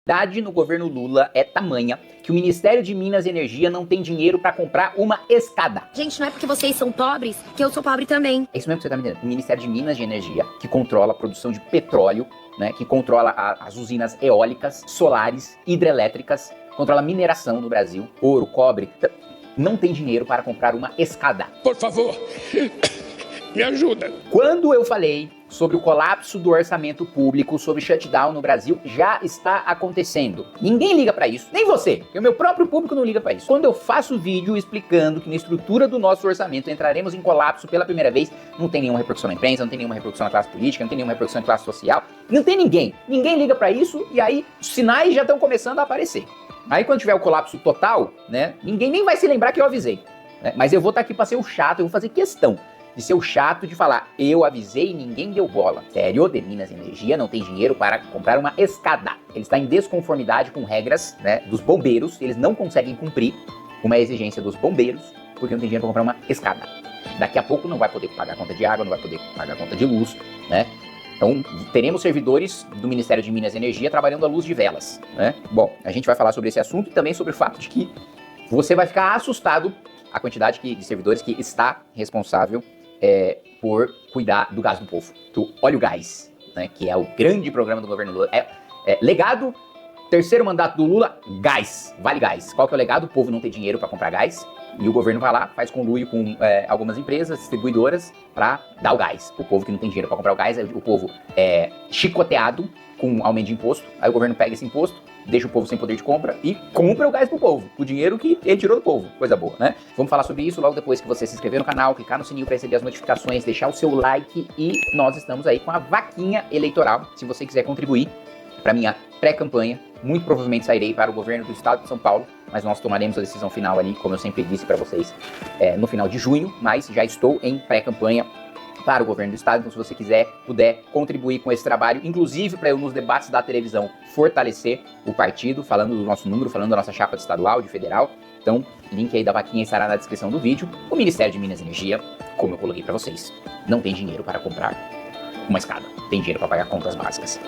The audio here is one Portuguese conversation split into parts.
A no governo Lula é tamanha que o Ministério de Minas e Energia não tem dinheiro para comprar uma escada. Gente, não é porque vocês são pobres que eu sou pobre também. É isso mesmo que você tá me entendendo. O Ministério de Minas e Energia, que controla a produção de petróleo, né, que controla as usinas eólicas, solares, hidrelétricas, controla a mineração no Brasil, ouro, cobre, não tem dinheiro para comprar uma escada. Por favor, me ajuda. Quando eu falei sobre o colapso do orçamento público, sobre shutdown no Brasil, já está acontecendo. Ninguém liga pra isso, nem você, porque o meu próprio público não liga pra isso. Quando eu faço vídeo explicando que na estrutura do nosso orçamento entraremos em colapso pela primeira vez, não tem nenhuma repercussão na imprensa, não tem nenhuma repercussão na classe política, não tem nenhuma repercussão na classe social, não tem ninguém. Ninguém liga pra isso e aí os sinais já estão começando a aparecer. Aí quando tiver o colapso total, né, ninguém nem vai se lembrar que eu avisei. Né? Mas eu vou estar aqui pra ser o chato, eu vou fazer questão de ser o chato de falar, eu avisei e ninguém deu bola. Sério, de Minas e Energia não tem dinheiro para comprar uma escada. Ele está em desconformidade com regras, né, dos bombeiros, eles não conseguem cumprir uma exigência dos bombeiros, porque não tem dinheiro para comprar uma escada. Daqui a pouco não vai poder pagar a conta de água, não vai poder pagar a conta de luz, né? Então, teremos servidores do Ministério de Minas e Energia trabalhando à luz de velas, né? Bom, a gente vai falar sobre esse assunto e também sobre o fato de que você vai ficar assustado a quantidade de servidores que está responsável por cuidar do gás do povo, do óleo gás, né, que é o grande programa do governo Lula. Legado, terceiro mandato do Lula, gás, vale gás. Qual que é o legado? O povo não tem dinheiro para comprar gás e o governo vai lá, faz conluio com algumas empresas distribuidoras para dar o gás. O povo que não tem dinheiro para comprar o gás, o povo é chicoteado com aumento de imposto, aí o governo pega esse imposto, deixa o povo sem poder de compra e compra o gás pro povo, o dinheiro que ele tirou do povo, coisa boa, né? Vamos falar sobre isso logo depois que você se inscrever no canal, clicar no sininho para receber as notificações, deixar o seu like e nós estamos aí com a vaquinha eleitoral, se você quiser contribuir para minha pré-campanha, muito provavelmente sairei para o governo do estado de São Paulo, mas nós tomaremos a decisão final ali, como eu sempre disse para vocês, no final de junho, mas já estou em pré-campanha para o governo do estado, então se você puder contribuir com esse trabalho, inclusive para eu nos debates da televisão fortalecer o partido, falando do nosso número, falando da nossa chapa de estadual, de federal, então link aí da vaquinha estará na descrição do vídeo. O Ministério de Minas e Energia, como eu coloquei para vocês, não tem dinheiro para comprar uma escada, tem dinheiro para pagar contas básicas.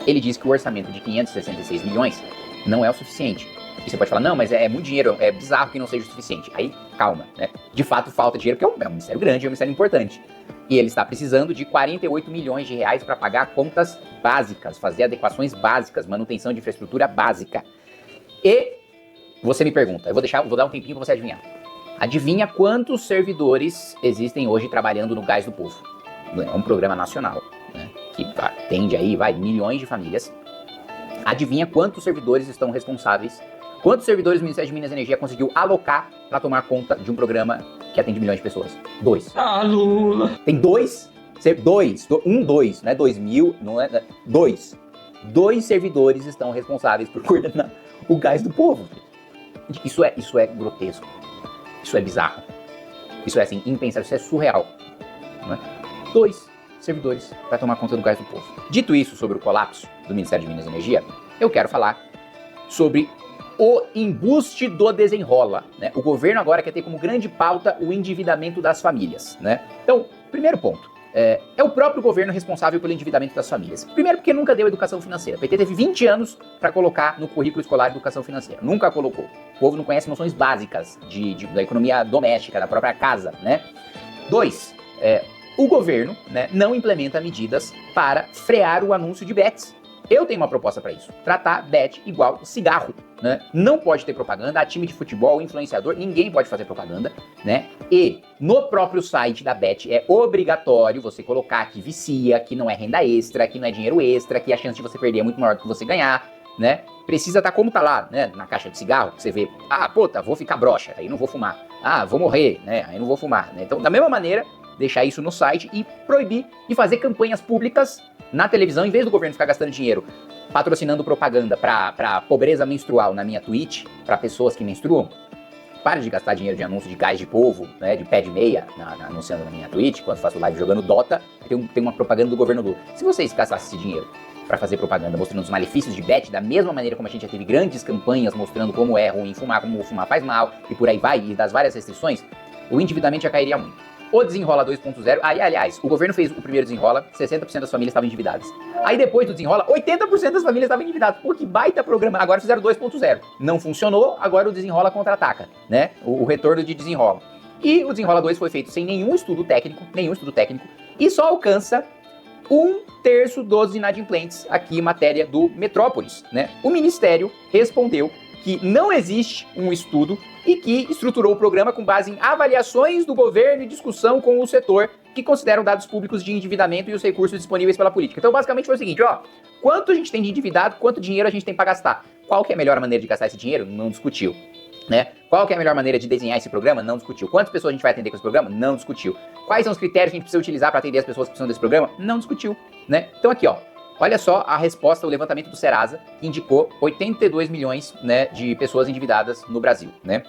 Ele diz que o orçamento de 566 milhões não é o suficiente. E você pode falar, não, mas é muito dinheiro, é bizarro que não seja o suficiente. Aí, calma, né? De fato, falta dinheiro, porque é um ministério grande, é um ministério importante. E ele está precisando de 48 milhões de reais para pagar contas básicas, fazer adequações básicas, manutenção de infraestrutura básica. E você me pergunta, eu vou dar um tempinho para você adivinhar. Adivinha quantos servidores existem hoje trabalhando no Gás do Povo? É um programa nacional, né, que atende aí, milhões de famílias. Adivinha quantos servidores estão responsáveis? Quantos servidores o Ministério de Minas e Energia conseguiu alocar para tomar conta de um programa que atende milhões de pessoas? 2. Ah, Lula. Tem 2, não é 2.000, não é 2. 2 servidores estão responsáveis por coordenar o gás do povo. Isso é grotesco. Isso é bizarro. Isso é assim, impensável, isso é surreal. Não é? 2 servidores para tomar conta do gás do povo. Dito isso sobre o colapso do Ministério de Minas e Energia, eu quero falar sobre o embuste do desenrola, né? O governo agora quer ter como grande pauta o endividamento das famílias, né? Então, primeiro ponto, é o próprio governo responsável pelo endividamento das famílias. Primeiro porque nunca deu educação financeira. O PT teve 20 anos para colocar no currículo escolar educação financeira. Nunca colocou. O povo não conhece noções básicas da economia doméstica, da própria casa, né? 2, o governo, né, não implementa medidas para frear o anúncio de bets. Eu tenho uma proposta para isso. Tratar bet igual cigarro, né? Não pode ter propaganda, a time de futebol, influenciador, ninguém pode fazer propaganda, né? E no próprio site da bet é obrigatório você colocar que vicia, que não é renda extra, que não é dinheiro extra, que a chance de você perder é muito maior do que você ganhar, né? Precisa estar como tá lá, né? Na caixa de cigarro, que você vê, vou ficar broxa, aí não vou fumar. Vou morrer, né? Aí não vou fumar, né? Então, da mesma maneira, deixar isso no site e proibir de fazer campanhas públicas na televisão, em vez do governo ficar gastando dinheiro patrocinando propaganda pra pobreza menstrual na minha Twitch, pra pessoas que menstruam. Para de gastar dinheiro de anúncio de gás de polvo, né, de pé de meia, anunciando na minha Twitch, quando faço live jogando Dota, tem uma propaganda do governo Lula. Se vocês gastassem esse dinheiro para fazer propaganda mostrando os malefícios de bet, da mesma maneira como a gente já teve grandes campanhas mostrando como é ruim fumar, como fumar faz mal, e por aí vai, e das várias restrições, o endividamento já cairia muito. o Desenrola 2.0, aí, aliás, o governo fez o primeiro Desenrola, 60% das famílias estavam endividadas. Aí depois do Desenrola, 80% das famílias estavam endividadas. Pô, que baita programa. Agora fizeram 2.0. Não funcionou, agora o Desenrola contra-ataca, né? O retorno de Desenrola. E o Desenrola 2 foi feito sem nenhum estudo técnico, e só alcança 1/3 dos inadimplentes, aqui em matéria do Metrópolis, né? O Ministério respondeu que não existe um estudo e que estruturou o programa com base em avaliações do governo e discussão com o setor que consideram dados públicos de endividamento e os recursos disponíveis pela política. Então, basicamente foi o seguinte, ó, quanto a gente tem de endividado, quanto dinheiro a gente tem para gastar. Qual que é a melhor maneira de gastar esse dinheiro? Não discutiu, né? Qual que é a melhor maneira de desenhar esse programa? Não discutiu. Quantas pessoas a gente vai atender com esse programa? Não discutiu. Quais são os critérios que a gente precisa utilizar para atender as pessoas que precisam desse programa? Não discutiu, né? Então aqui, ó, olha só a resposta, o levantamento do Serasa, que indicou 82 milhões, né, de pessoas endividadas no Brasil, né?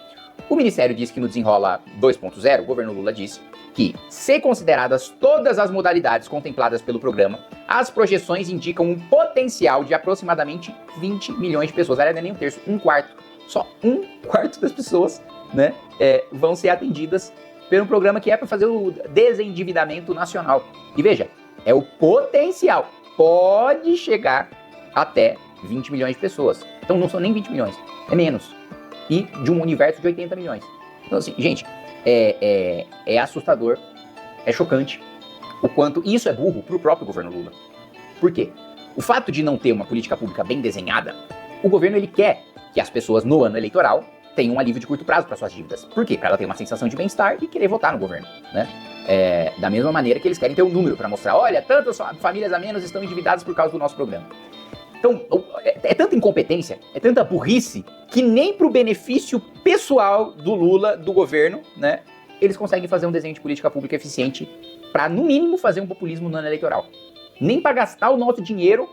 O Ministério disse que no Desenrola 2.0, o governo Lula disse que, se consideradas todas as modalidades contempladas pelo programa, as projeções indicam um potencial de aproximadamente 20 milhões de pessoas. Aliás, não é nem um terço, um quarto. Só um quarto das pessoas, né, vão ser atendidas por um programa que é para fazer o desendividamento nacional. E veja, é o potencial. Pode chegar até 20 milhões de pessoas. Então não são nem 20 milhões, é menos. E de um universo de 80 milhões. Então assim, gente, é assustador, é chocante o quanto isso é burro pro próprio governo Lula. Por quê? O fato de não ter uma política pública bem desenhada, o governo ele quer que as pessoas no ano eleitoral tenham um alívio de curto prazo para suas dívidas. Por quê? Para ela ter uma sensação de bem-estar e querer votar no governo, né? Da mesma maneira que eles querem ter um número para mostrar, olha, tantas famílias a menos estão endividadas por causa do nosso programa. Então, é tanta incompetência, é tanta burrice, que nem pro benefício pessoal do Lula, do governo, né, eles conseguem fazer um desenho de política pública eficiente para, no mínimo, fazer um populismo no ano eleitoral. Nem para gastar o nosso dinheiro,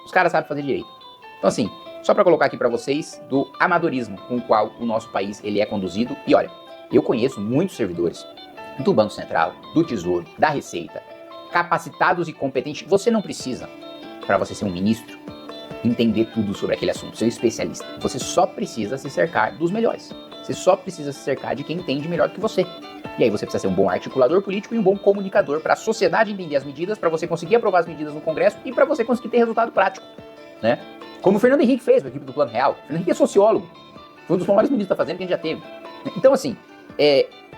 os caras sabem fazer direito. Então, assim, só para colocar aqui para vocês do amadorismo com o qual o nosso país ele é conduzido. E olha, eu conheço muitos servidores do Banco Central, do Tesouro, da Receita, capacitados e competentes. Você não precisa, para você ser um ministro, entender tudo sobre aquele assunto, ser um especialista. Você só precisa se cercar dos melhores. Você só precisa se cercar de quem entende melhor do que você. E aí você precisa ser um bom articulador político e um bom comunicador para a sociedade entender as medidas, para você conseguir aprovar as medidas no Congresso e para você conseguir ter resultado prático, né? Como o Fernando Henrique fez com a equipe do Plano Real. O Fernando Henrique é sociólogo. Foi um dos maiores ministros que está fazendo que a gente já teve. Então, assim,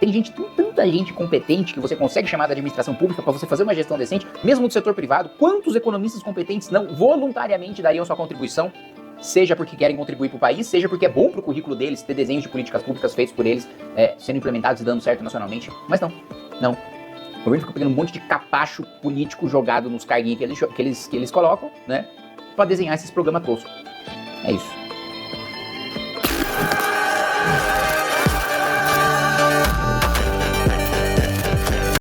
tem tanta gente competente que você consegue chamar da administração pública para você fazer uma gestão decente, mesmo do setor privado. Quantos economistas competentes não voluntariamente dariam sua contribuição, seja porque querem contribuir para o país, seja porque é bom para o currículo deles ter desenhos de políticas públicas feitos por eles, sendo implementados e dando certo nacionalmente. Mas não. O governo fica pegando um monte de capacho político jogado nos carguinhos que eles colocam, né, para desenhar esses programas toscos. É isso.